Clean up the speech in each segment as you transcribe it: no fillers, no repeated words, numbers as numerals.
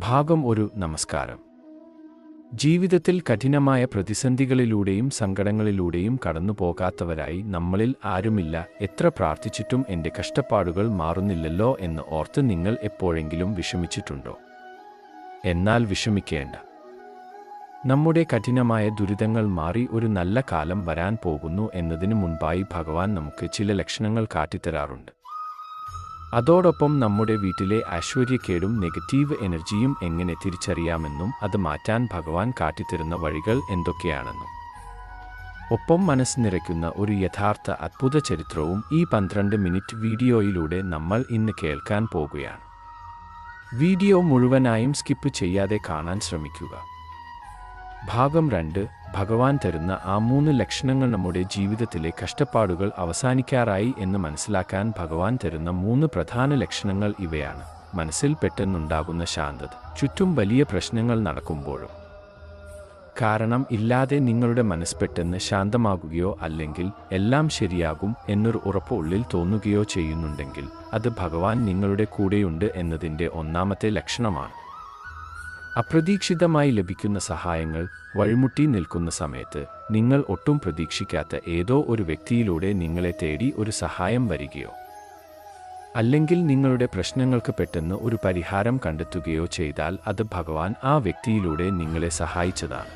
ഭാഗം ഒരു നമസ്കാരം. ജീവിതത്തിൽ കഠിനമായ പ്രതിസന്ധികളിലൂടെയും സങ്കടങ്ങളിലൂടെയും കടന്നുപോകാത്തവരായി നമ്മളിൽ ആരുമില്ല. എത്ര പ്രാർത്ഥിച്ചിട്ടും എൻ്റെ കഷ്ടപ്പാടുകൾ മാറുന്നില്ലല്ലോ എന്ന് ഓർത്ത് നിങ്ങൾ എപ്പോഴെങ്കിലും വിഷമിച്ചിട്ടുണ്ടോ? എന്നാൽ വിഷമിക്കേണ്ട. നമ്മുടെ കഠിനമായ ദുരിതങ്ങൾ മാറി ഒരു നല്ല കാലം വരാൻ പോകുന്നു എന്നതിനു മുൻപായി ഭഗവാൻ നമുക്ക് ചില ലക്ഷണങ്ങൾ കാട്ടിത്തരാറുണ്ട്. അതോടൊപ്പം നമ്മുടെ വീട്ടിലെ ഐശ്വര്യക്കേടും നെഗറ്റീവ് എനർജിയും എങ്ങനെ തിരിച്ചറിയാമെന്നും അത് മാറ്റാൻ ഭഗവാൻ കാട്ടിത്തരുന്ന വഴികൾ എന്തൊക്കെയാണെന്നും ഒപ്പം മനസ്സ് നിറയ്ക്കുന്ന ഒരു യഥാർത്ഥ അദ്ഭുത ചരിത്രവും ഈ 12 മിനിറ്റ് വീഡിയോയിലൂടെ നമ്മൾ ഇന്ന് കേൾക്കാൻ പോകുകയാണ്. വീഡിയോ മുഴുവനായും സ്കിപ്പ് ചെയ്യാതെ കാണാൻ ശ്രമിക്കുക. ഭാഗം 2. ഭഗവാൻ തരുന്ന ആ 3 ലക്ഷണങ്ങൾ. നമ്മുടെ ജീവിതത്തിലെ കഷ്ടപ്പാടുകൾ അവസാനിക്കാറായി എന്ന് മനസ്സിലാക്കാൻ ഭഗവാൻ തരുന്ന 3 പ്രധാന ലക്ഷണങ്ങൾ ഇവയാണ്. മനസ്സിൽ പെട്ടെന്നുണ്ടാകുന്ന ശാന്തത. ചുറ്റും വലിയ പ്രശ്നങ്ങൾ നടക്കുമ്പോഴും കാരണം ഇല്ലാതെ നിങ്ങളുടെ മനസ്സ് പെട്ടെന്ന് ശാന്തമാകുകയോ അല്ലെങ്കിൽ എല്ലാം ശരിയാകും എന്നൊരു ഉറപ്പ് ഉള്ളിൽ തോന്നുകയോ ചെയ്യുന്നുണ്ടെങ്കിൽ അത് ഭഗവാൻ നിങ്ങളുടെ കൂടെയുണ്ട് എന്നതിൻ്റെ ഒന്നാമത്തെ ലക്ഷണമാണ്. അപ്രതീക്ഷിതമായി ലഭിക്കുന്ന സഹായങ്ങൾ. വഴിമുട്ടി നിൽക്കുന്ന സമയത്ത് നിങ്ങൾ ഒട്ടും പ്രതീക്ഷിക്കാത്ത ഏതോ ഒരു വ്യക്തിയിലൂടെ നിങ്ങളെ തേടി ഒരു സഹായം വരികയോ അല്ലെങ്കിൽ നിങ്ങളുടെ പ്രശ്നങ്ങൾക്ക് പെട്ടെന്ന് ഒരു പരിഹാരം കണ്ടെത്തുകയോ ചെയ്താൽ അത് ഭഗവാൻ ആ വ്യക്തിയിലൂടെ നിങ്ങളെ സഹായിച്ചതാണ്.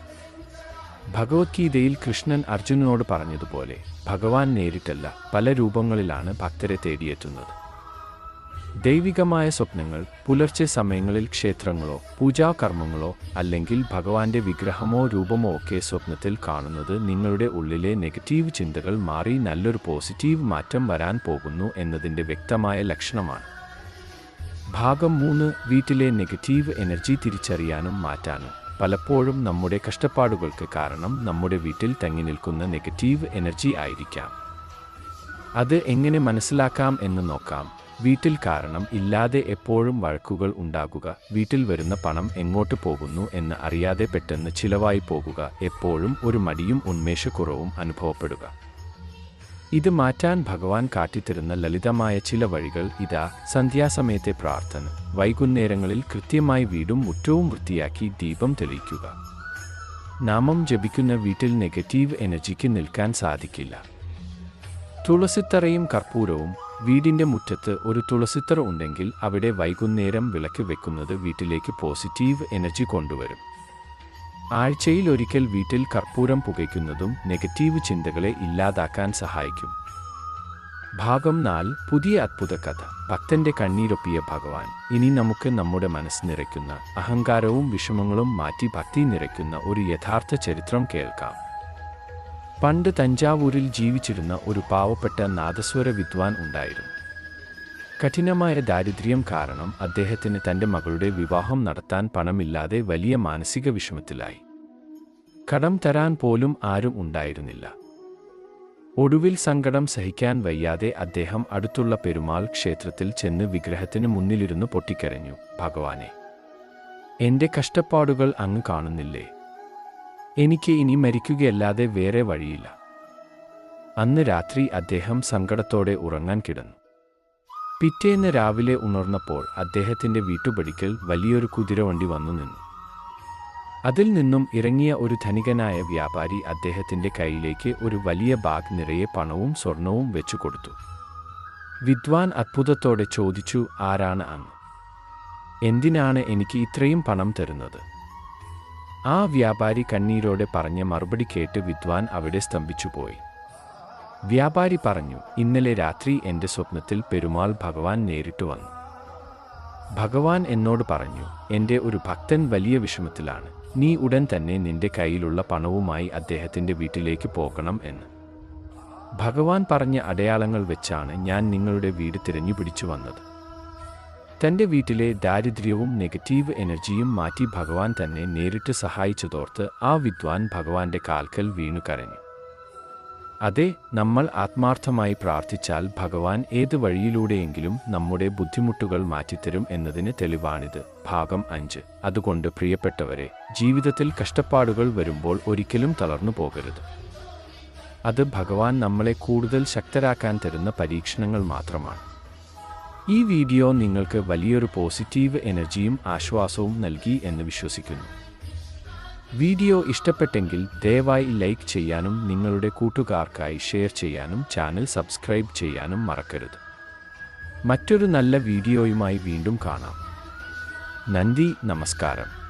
ഭഗവത്ഗീതയിൽ കൃഷ്ണൻ അർജുനനോട് പറഞ്ഞതുപോലെ ഭഗവാൻ നേരിട്ടല്ല പല രൂപങ്ങളിലാണ് ഭക്തരെ തേടിയെത്തുന്നത്. ദൈവികമായ സ്വപ്നങ്ങൾ. പുലർച്ചെ സമയങ്ങളിൽ ക്ഷേത്രങ്ങളോ പൂജാകർമ്മങ്ങളോ അല്ലെങ്കിൽ ഭഗവാന്റെ വിഗ്രഹമോ രൂപമോ ഒക്കെ സ്വപ്നത്തിൽ കാണുന്നത് നിങ്ങളുടെ ഉള്ളിലെ നെഗറ്റീവ് ചിന്തകൾ മാറി നല്ലൊരു പോസിറ്റീവ് മാറ്റം വരാൻ പോകുന്നു എന്നതിൻ്റെ വ്യക്തമായ ലക്ഷണമാണ്. ഭാഗം 3. വീട്ടിലെ നെഗറ്റീവ് എനർജി തിരിച്ചറിയാനും മാറ്റാനും. പലപ്പോഴും നമ്മുടെ കഷ്ടപ്പാടുകൾക്ക് കാരണം നമ്മുടെ വീട്ടിൽ തങ്ങി നിൽക്കുന്ന നെഗറ്റീവ് എനർജി ആയിരിക്കാം. അത് എങ്ങനെ മനസ്സിലാക്കാം എന്ന് നോക്കാം. വീട്ടിൽ കാരണം ഇല്ലാതെ എപ്പോഴും വഴക്കുകൾ ഉണ്ടാകുക. വീട്ടിൽ വരുന്ന പണം എങ്ങോട്ട് പോകുന്നു എന്ന് അറിയാതെ പെട്ടെന്ന് ചിലവായി പോകുക. എപ്പോഴും ഒരു മടിയും ഉന്മേഷക്കുറവും അനുഭവപ്പെടുക. ഇത് മാറ്റാൻ ഭഗവാൻ കാട്ടിത്തരുന്ന ലളിതമായ ചില വഴികൾ ഇതാ. സന്ധ്യാസമയത്തെ പ്രാർത്ഥന. വൈകുന്നേരങ്ങളിൽ കൃത്യമായി വീടും മുറ്റവും വൃത്തിയാക്കി ദീപം തെളിയിക്കുക. നാമം ജപിക്കുന്ന വീട്ടിൽ നെഗറ്റീവ് എനർജിക്ക് നിൽക്കാൻ സാധിക്കില്ല. തുളസിത്തറയും കർപ്പൂരവും. വീടിൻ്റെ മുറ്റത്ത് ഒരു തുളസിത്തറ ഉണ്ടെങ്കിൽ അവിടെ വൈകുന്നേരം വിളക്ക് വെക്കുന്നത് വീട്ടിലേക്ക് പോസിറ്റീവ് എനർജി കൊണ്ടുവരും. ആഴ്ചയിൽ ഒരിക്കൽ വീട്ടിൽ കർപ്പൂരം പുകയ്ക്കുന്നതും നെഗറ്റീവ് ചിന്തകളെ ഇല്ലാതാക്കാൻ സഹായിക്കും. ഭാഗം 4. പുതിയ അദ്ഭുത കഥ. ഭക്തന്റെ കണ്ണീരൊപ്പിയ ഭഗവാൻ. ഇനി നമുക്ക് നമ്മുടെ മനസ്സ് നിറയ്ക്കുന്ന അഹങ്കാരവും വിഷമങ്ങളും മാറ്റി ഭക്തി നിറയ്ക്കുന്ന ഒരു യഥാർത്ഥ ചരിത്രം കേൾക്കാം. പണ്ട് തഞ്ചാവൂരിൽ ജീവിച്ചിരുന്ന ഒരു പാവപ്പെട്ട നാദസ്വര വിദ്വാൻ ഉണ്ടായിരുന്നു. കഠിനമായ ദാരിദ്ര്യം കാരണം അദ്ദേഹത്തിന് തൻ്റെ മകളുടെ വിവാഹം നടത്താൻ പണമില്ലാതെ വലിയ മാനസിക വിഷമത്തിലായി. കടം തരാൻ പോലും ആരും ഉണ്ടായിരുന്നില്ല. ഒടുവിൽ സങ്കടം സഹിക്കാൻ വയ്യാതെ അദ്ദേഹം അടുത്തുള്ള പെരുമാൾ ക്ഷേത്രത്തിൽ ചെന്ന് വിഗ്രഹത്തിന് മുന്നിലിരുന്ന് പൊട്ടിക്കരഞ്ഞു. ഭഗവാനെ, എൻ്റെ കഷ്ടപ്പാടുകൾ അങ്ങ് കാണുന്നില്ലേ? എനിക്ക് ഇനി മരിക്കുകയല്ലാതെ വേറെ വഴിയില്ല. അന്ന് രാത്രി അദ്ദേഹം സങ്കടത്തോടെ ഉറങ്ങാൻ കിടന്നു. പിറ്റേന്ന് രാവിലെ ഉണർന്നപ്പോൾ അദ്ദേഹത്തിൻ്റെ വീട്ടുപടിക്കൽ വലിയൊരു കുതിരവണ്ടി വന്നു നിന്നു. അതിൽ നിന്നും ഇറങ്ങിയ ഒരു ധനികനായ വ്യാപാരി അദ്ദേഹത്തിൻ്റെ കയ്യിലേക്ക് ഒരു വലിയ ബാഗ് നിറയെ പണവും സ്വർണവും വെച്ചു കൊടുത്തു. വിദ്വാൻ അത്ഭുതത്തോടെ ചോദിച്ചു, ആരാണ് അങ്ങ്? എന്തിനാണ് എനിക്ക് ഇത്രയും പണം തരുന്നത്? ആ വ്യാപാരി കണ്ണീരോടെ പറഞ്ഞ മറുപടി കേട്ട് വിദ്വാൻ അവിടെ സ്തംഭിച്ചുപോയി. വ്യാപാരി പറഞ്ഞു, ഇന്നലെ രാത്രി എൻ്റെ സ്വപ്നത്തിൽ പെരുമാൾ ഭഗവാൻ നേരിട്ട് വന്നു. ഭഗവാൻ എന്നോട് പറഞ്ഞു, എൻ്റെ ഒരു ഭക്തൻ വലിയ വിഷമത്തിലാണ്. നീ ഉടൻ തന്നെ നിന്റെ കയ്യിലുള്ള പണവുമായി അദ്ദേഹത്തിൻ്റെ വീട്ടിലേക്ക് പോകണം എന്ന്. ഭഗവാൻ പറഞ്ഞ അടയാളങ്ങൾ വെച്ചാണ് ഞാൻ നിങ്ങളുടെ വീട് തിരഞ്ഞുപിടിച്ചു വന്നത്. തൻ്റെ വീട്ടിലെ ദാരിദ്ര്യവും നെഗറ്റീവ് എനർജിയും മാറ്റി ഭഗവാൻ തന്നെ നേരിട്ട് സഹായിച്ചതോർത്ത് ആ വിദ്വാൻ ഭഗവാന്റെ കാൽക്കൽ വീണു കരഞ്ഞു. അതെ, നമ്മൾ ആത്മാർത്ഥമായി പ്രാർത്ഥിച്ചാൽ ഭഗവാൻ ഏത് വഴിയിലൂടെയെങ്കിലും നമ്മുടെ ബുദ്ധിമുട്ടുകൾ മാറ്റിത്തരും എന്നതിന് തെളിവാണിത്. ഭാഗം 5. അതുകൊണ്ട് പ്രിയപ്പെട്ടവരെ, ജീവിതത്തിൽ കഷ്ടപ്പാടുകൾ വരുമ്പോൾ ഒരിക്കലും തളർന്നു പോകരുത്. അത് ഭഗവാൻ നമ്മളെ കൂടുതൽ ശക്തരാക്കാൻ തരുന്ന പരീക്ഷണങ്ങൾ മാത്രമാണ്. ഈ വീഡിയോ നിങ്ങൾക്ക് വലിയൊരു പോസിറ്റീവ് എനർജിയും ആശ്വാസവും നൽകി എന്ന് വിശ്വസിക്കുന്നു. വീഡിയോ ഇഷ്ടപ്പെട്ടെങ്കിൽ ദയവായി ലൈക്ക് ചെയ്യാനും നിങ്ങളുടെ കൂട്ടുകാർക്കായി ഷെയർ ചെയ്യാനും ചാനൽ സബ്സ്ക്രൈബ് ചെയ്യാനും മറക്കരുത്. മറ്റൊരു നല്ല വീഡിയോയുമായി വീണ്ടും കാണാം. നന്ദി, നമസ്കാരം.